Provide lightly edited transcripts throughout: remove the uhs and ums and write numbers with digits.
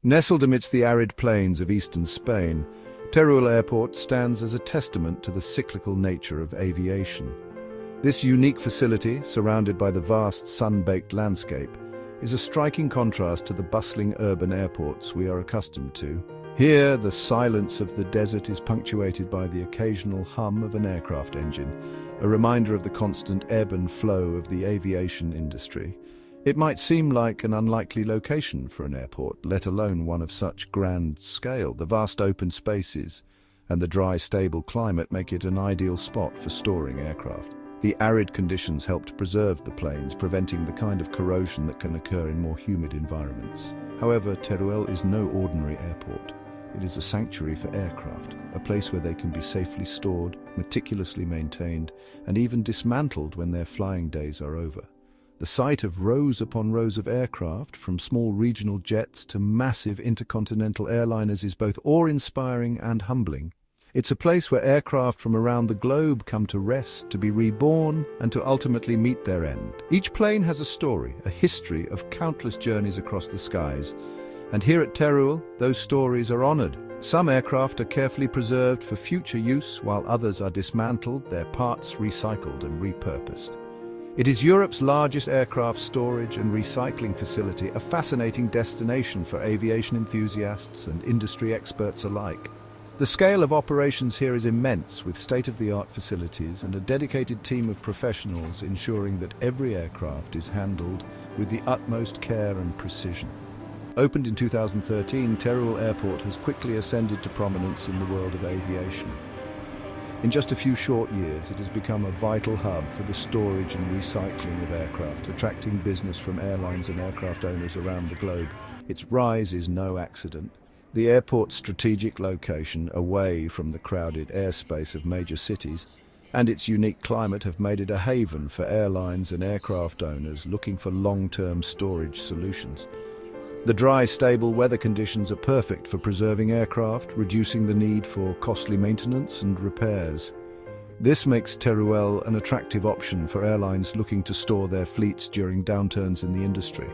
Nestled amidst the arid plains of eastern Spain, Teruel Airport stands as a testament to the cyclical nature of aviation. This unique facility, surrounded by the vast sun-baked landscape, is a striking contrast to the bustling urban airports we are accustomed to. Here, the silence of the desert is punctuated by the occasional hum of an aircraft engine, a reminder of the constant ebb and flow of the aviation industry. It might seem like an unlikely location for an airport, let alone one of such grand scale. The vast open spaces and the dry, stable climate make it an ideal spot for storing aircraft. The arid conditions help to preserve the planes, preventing the kind of corrosion that can occur in more humid environments. However, Teruel is no ordinary airport. It is a sanctuary for aircraft, a place where they can be safely stored, meticulously maintained, and even dismantled when their flying days are over. The sight of rows upon rows of aircraft, from small regional jets to massive intercontinental airliners, is both awe-inspiring and humbling. It's a place where aircraft from around the globe come to rest, to be reborn, and to ultimately meet their end. Each plane has a story, a history of countless journeys across the skies. And here at Teruel, those stories are honored. Some aircraft are carefully preserved for future use, while others are dismantled, their parts recycled and repurposed. It is Europe's largest aircraft storage and recycling facility, a fascinating destination for aviation enthusiasts and industry experts alike. The scale of operations here is immense, with state-of-the-art facilities and a dedicated team of professionals ensuring that every aircraft is handled with the utmost care and precision. Opened in 2013, Teruel Airport has quickly ascended to prominence in the world of aviation. In just a few short years, it has become a vital hub for the storage and recycling of aircraft, attracting business from airlines and aircraft owners around the globe. Its rise is no accident. The airport's strategic location, away from the crowded airspace of major cities, and its unique climate have made it a haven for airlines and aircraft owners looking for long-term storage solutions. The dry, stable weather conditions are perfect for preserving aircraft, reducing the need for costly maintenance and repairs. This makes Teruel an attractive option for airlines looking to store their fleets during downturns in the industry.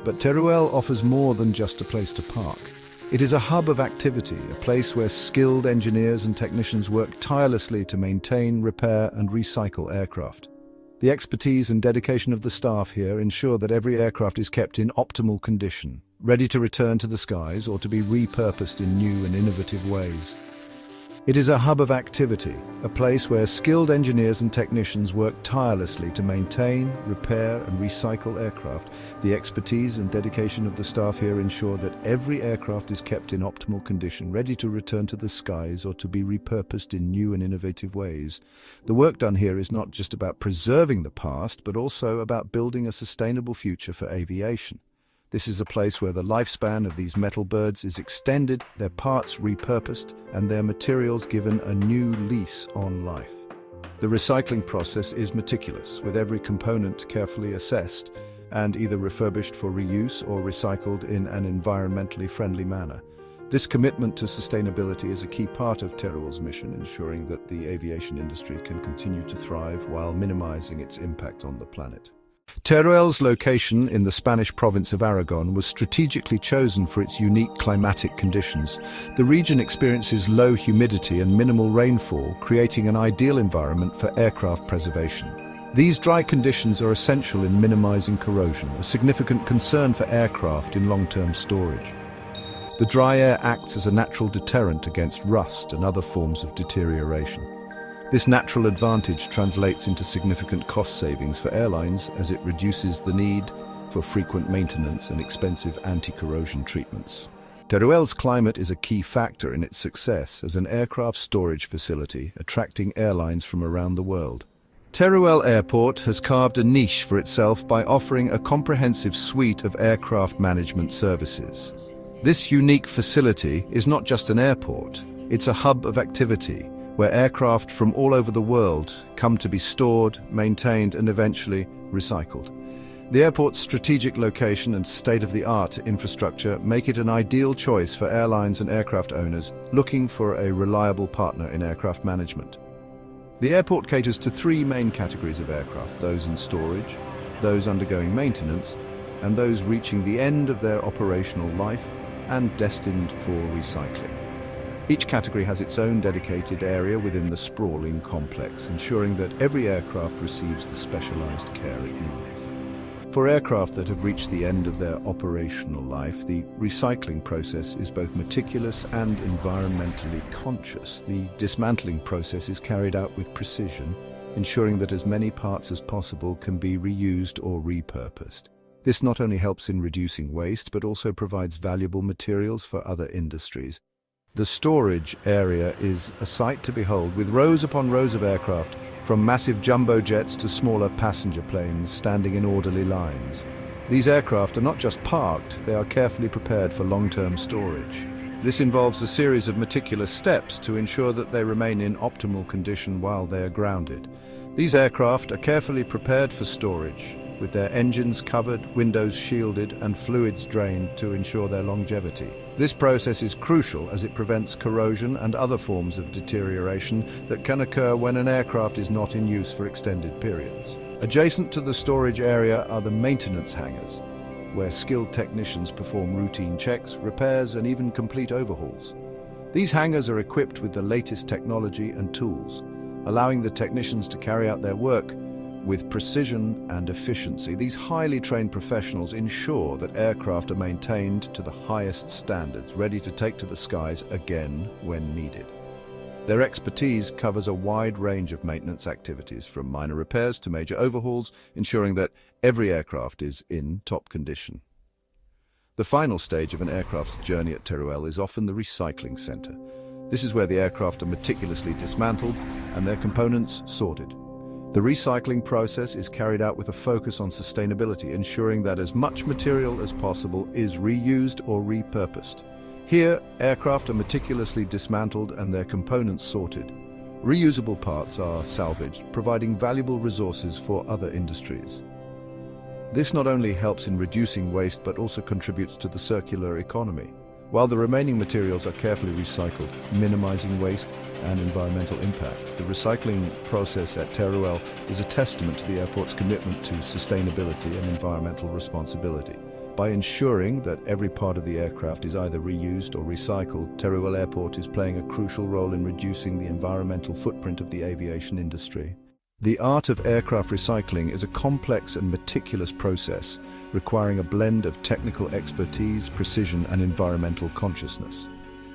But Teruel offers more than just a place to park. It is a hub of activity, a place where skilled engineers and technicians work tirelessly to maintain, repair, and recycle aircraft. The expertise and dedication of the staff here ensure that every aircraft is kept in optimal condition, ready to return to the skies or to be repurposed in new and innovative ways. It is a hub of activity, a place where skilled engineers and technicians work tirelessly to maintain, repair, and recycle aircraft. The expertise and dedication of the staff here ensure that every aircraft is kept in optimal condition, ready to return to the skies or to be repurposed in new and innovative ways. The work done here is not just about preserving the past, but also about building a sustainable future for aviation. This is a place where the lifespan of these metal birds is extended, their parts repurposed, and their materials given a new lease on life. The recycling process is meticulous, with every component carefully assessed and either refurbished for reuse or recycled in an environmentally friendly manner. This commitment to sustainability is a key part of Teruel's mission, ensuring that the aviation industry can continue to thrive while minimizing its impact on the planet. Teruel's location in the Spanish province of Aragon was strategically chosen for its unique climatic conditions. The region experiences low humidity and minimal rainfall, creating an ideal environment for aircraft preservation. These dry conditions are essential in minimizing corrosion, a significant concern for aircraft in long-term storage. The dry air acts as a natural deterrent against rust and other forms of deterioration. This natural advantage translates into significant cost savings for airlines as it reduces the need for frequent maintenance and expensive anti-corrosion treatments. Teruel's climate is a key factor in its success as an aircraft storage facility, attracting airlines from around the world. Teruel Airport has carved a niche for itself by offering a comprehensive suite of aircraft management services. This unique facility is not just an airport, it's a hub of activity, where aircraft from all over the world come to be stored, maintained, and eventually recycled. The airport's strategic location and state-of-the-art infrastructure make it an ideal choice for airlines and aircraft owners looking for a reliable partner in aircraft management. The airport caters to three main categories of aircraft: those in storage, those undergoing maintenance, and those reaching the end of their operational life. and destined for recycling. Each category has its own dedicated area within the sprawling complex, ensuring that every aircraft receives the specialized care it needs. For aircraft that have reached the end of their operational life, the recycling process is both meticulous and environmentally conscious. The dismantling process is carried out with precision, ensuring that as many parts as possible can be reused or repurposed. This not only helps in reducing waste, but also provides valuable materials for other industries. The storage area is a sight to behold, with rows upon rows of aircraft, from massive jumbo jets to smaller passenger planes, standing in orderly lines. These aircraft are not just parked, they are carefully prepared for long-term storage. This involves a series of meticulous steps to ensure that they remain in optimal condition while they are grounded. These aircraft are carefully prepared for storage, with their engines covered, windows shielded, and fluids drained to ensure their longevity. This process is crucial as it prevents corrosion and other forms of deterioration that can occur when an aircraft is not in use for extended periods. Adjacent to the storage area are the maintenance hangars, where skilled technicians perform routine checks, repairs, and even complete overhauls. These hangars are equipped with the latest technology and tools, allowing the technicians to carry out their work with precision and efficiency. These highly trained professionals ensure that aircraft are maintained to the highest standards, ready to take to the skies again when needed. Their expertise covers a wide range of maintenance activities, from minor repairs to major overhauls, ensuring that every aircraft is in top condition. The final stage of an aircraft's journey at Teruel is often the recycling center. This is where the aircraft are meticulously dismantled and their components sorted. The recycling process is carried out with a focus on sustainability, ensuring that as much material as possible is reused or repurposed. Here, aircraft are meticulously dismantled and their components sorted. Reusable parts are salvaged, providing valuable resources for other industries. This not only helps in reducing waste, but also contributes to the circular economy, while the remaining materials are carefully recycled, minimizing waste and environmental impact. The recycling process at Teruel is a testament to the airport's commitment to sustainability and environmental responsibility. By ensuring that every part of the aircraft is either reused or recycled, Teruel Airport is playing a crucial role in reducing the environmental footprint of the aviation industry. The art of aircraft recycling is a complex and meticulous process, requiring a blend of technical expertise, precision, and environmental consciousness.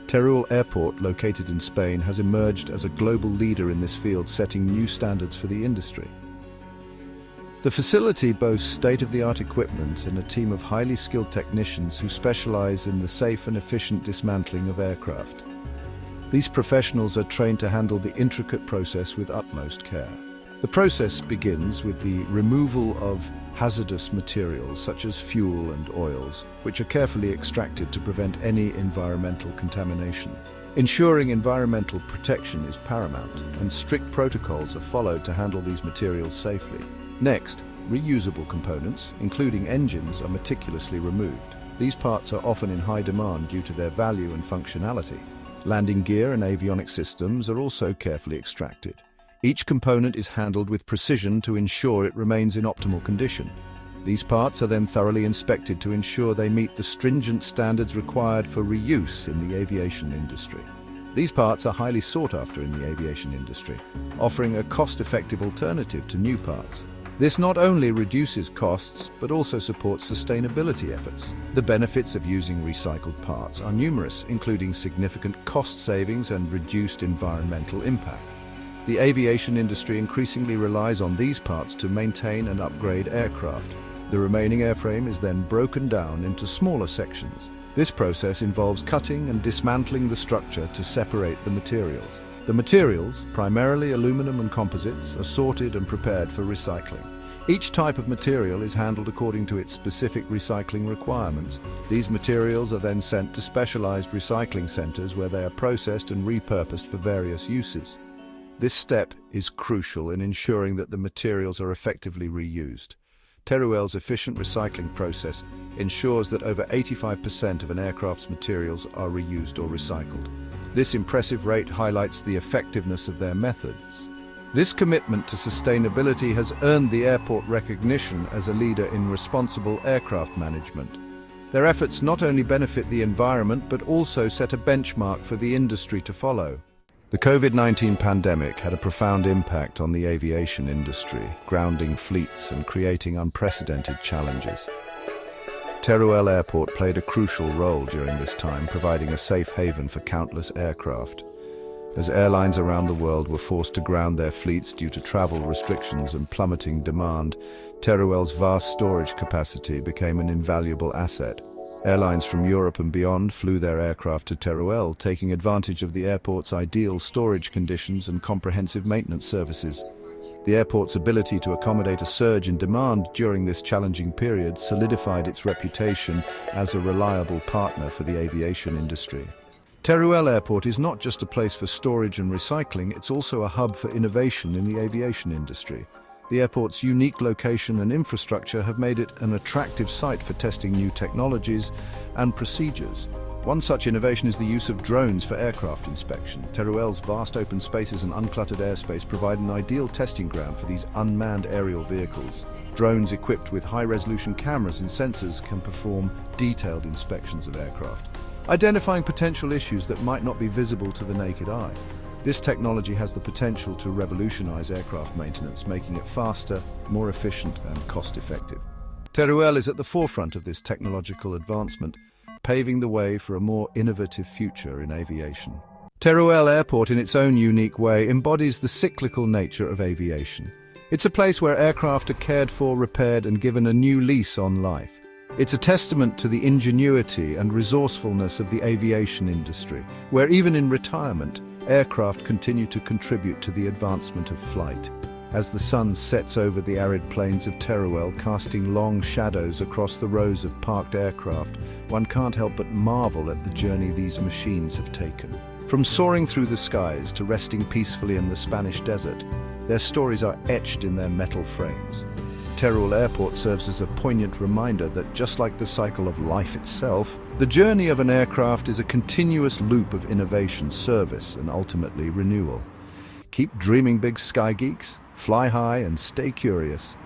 Teruel Airport, located in Spain, has emerged as a global leader in this field, setting new standards for the industry. The facility boasts state-of-the-art equipment and a team of highly skilled technicians who specialize in the safe and efficient dismantling of aircraft. These professionals are trained to handle the intricate process with utmost care. The process begins with the removal of hazardous materials such as fuel and oils, which are carefully extracted to prevent any environmental contamination. Ensuring environmental protection is paramount, and strict protocols are followed to handle these materials safely. Next, reusable components, including engines, are meticulously removed. These parts are often in high demand due to their value and functionality. Landing gear and avionics systems are also carefully extracted. Each component is handled with precision to ensure it remains in optimal condition. These parts are then thoroughly inspected to ensure they meet the stringent standards required for reuse in the aviation industry. These parts are highly sought after in the aviation industry, offering a cost-effective alternative to new parts. This not only reduces costs, but also supports sustainability efforts. The benefits of using recycled parts are numerous, including significant cost savings and reduced environmental impact. The aviation industry increasingly relies on these parts to maintain and upgrade aircraft. The remaining airframe is then broken down into smaller sections. This process involves cutting and dismantling the structure to separate the materials. The materials, primarily aluminum and composites, are sorted and prepared for recycling. Each type of material is handled according to its specific recycling requirements. These materials are then sent to specialized recycling centers where they are processed and repurposed for various uses. This step is crucial in ensuring that the materials are effectively reused. Teruel's efficient recycling process ensures that over 85% of an aircraft's materials are reused or recycled. This impressive rate highlights the effectiveness of their methods. This commitment to sustainability has earned the airport recognition as a leader in responsible aircraft management. Their efforts not only benefit the environment but also set a benchmark for the industry to follow. The COVID-19 pandemic had a profound impact on the aviation industry, grounding fleets and creating unprecedented challenges. Teruel Airport played a crucial role during this time, providing a safe haven for countless aircraft. As airlines around the world were forced to ground their fleets due to travel restrictions and plummeting demand, Teruel's vast storage capacity became an invaluable asset. Airlines from Europe and beyond flew their aircraft to Teruel, taking advantage of the airport's ideal storage conditions and comprehensive maintenance services. The airport's ability to accommodate a surge in demand during this challenging period solidified its reputation as a reliable partner for the aviation industry. Teruel Airport is not just a place for storage and recycling, it's also a hub for innovation in the aviation industry. The airport's unique location and infrastructure have made it an attractive site for testing new technologies and procedures. One such innovation is the use of drones for aircraft inspection. Teruel's vast open spaces and uncluttered airspace provide an ideal testing ground for these unmanned aerial vehicles. Drones equipped with high-resolution cameras and sensors can perform detailed inspections of aircraft, identifying potential issues that might not be visible to the naked eye. This technology has the potential to revolutionize aircraft maintenance, making it faster, more efficient, and cost-effective. Teruel is at the forefront of this technological advancement, paving the way for a more innovative future in aviation. Teruel Airport, in its own unique way, embodies the cyclical nature of aviation. It's a place where aircraft are cared for, repaired, and given a new lease on life. It's a testament to the ingenuity and resourcefulness of the aviation industry, where even in retirement, aircraft continue to contribute to the advancement of flight. As the sun sets over the arid plains of Teruel, casting long shadows across the rows of parked aircraft, one can't help but marvel at the journey these machines have taken. From soaring through the skies to resting peacefully in the Spanish desert, their stories are etched in their metal frames. Teruel Airport serves as a poignant reminder that, just like the cycle of life itself, the journey of an aircraft is a continuous loop of innovation, service, and ultimately renewal. Keep dreaming big, sky geeks. Fly high and stay curious.